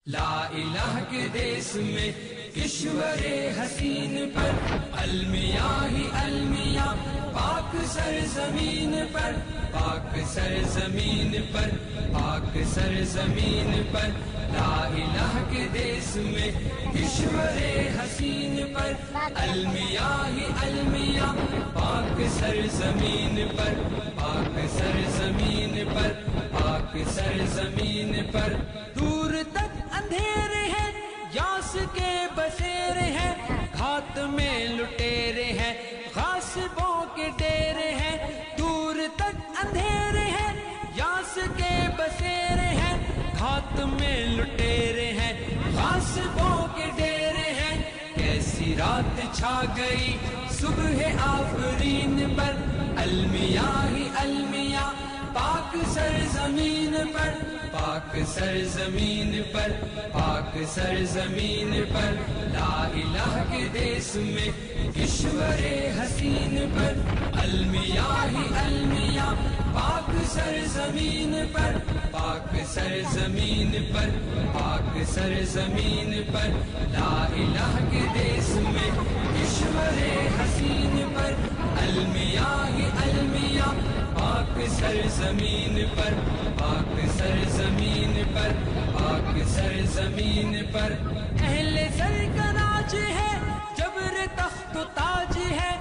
لا الہ کے دیس میں کشور حسین پر المیاں ہی المیاں پاک سرزمین پر پاک سرزمین پر پاک سرزمین پر لا الہ کے دیس میں کشور حسین پر المیاں ہی المیاں پاک سرزمین پر پاک سرزمین پر پاک سرزمین پر دور تک اندھیرے ہیں یاس کے بسیرے ہیں گھات میں لٹیرے ہیں غاصبوں کے ڈیرے ہیں دور تک اندھیرے ہیں یاس کے بسیرے ہیں گھات میں لٹیرے ہیں غاصبوں کے ڈیرے ہیں کیسی رات چھا گئی صبح آفرین پر المیاں ہی المیاں پاک سرزمین پر پاک سرزمین پر پاک سرزمین پر لا الہ کے دیس میں کشور حسین پر المیاں ہی المیاں پاک سرزمین پر پاک سرزمین پر پاک سرزمین پر لا الہ کے دیس میں کشور حسین پر المیاں ہی المیاں پاک سرزمین پر پاک سرزمین پر پاک سرزمین پر اہل سر کا راج ہے جبر تخت و تاج ہے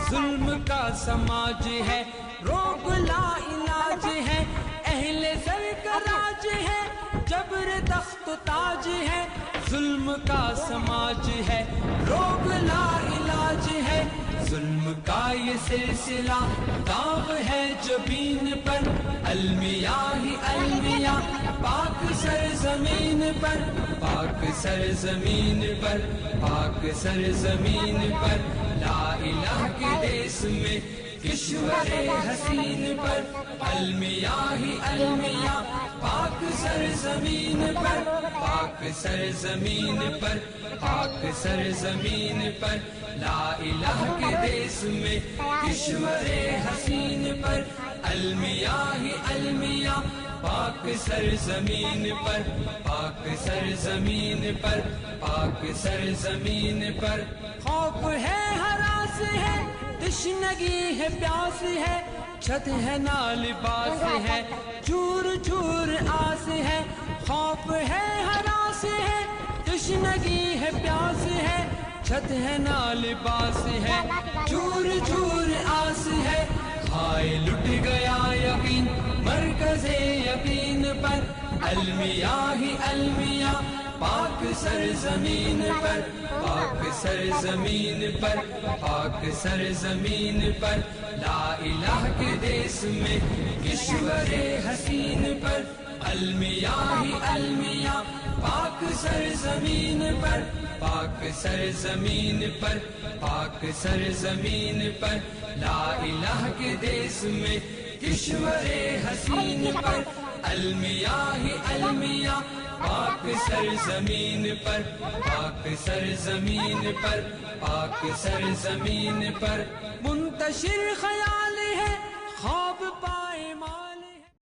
ظلم کا سماج ہے روگ لا علاج ہے اہل سر کا راج ہے جبر تخت و تاج ہے ظلم کا سماج ہے روگ لا علاج ہے ظلم کا یہ سلسلہ داغ ہے جبین پر المیاں ہی المیاں پاک سرزمین پر پاک سرزمین پر پاک سرزمین پر لا الہ کے دیس میں کشور حسین پر المیاں ہی المیاں پاک سرزمین پر پاک سرزمین پر پاک سرزمین پر لا الہ کے دیس میں کشور حسین پر المیاں ہی المیاں پاک سرزمین پر پاک سرزمین پر پاک سرزمین پر خوف ہے ہراس ہے تشنگی ہے پیاس ہے چھت ہے نہ لباس ہے چور چور آس ہے خوف ہے ہراس ہے تشنگی ہے پیاس ہے چھت ہے نہ لباس ہے چور چور آس ہے ہائے لٹ گیا یقین مرکز یقین پر المیاں ہی المیاں پاک سرزمین پر پاک سرزمین پر پاک سرزمین پر لا الہ کے دیس میں کشور حسین پر المیاں ہی المیاں پاک سرزمین پر پاک سرزمین پر پاک سرزمین پر لا الہ کے دیس میں کشور حسین پر المیاں ہی المیاں پاک سرزمین پر پاک سرزمین پر پاک سرزمین پر منتشر خیال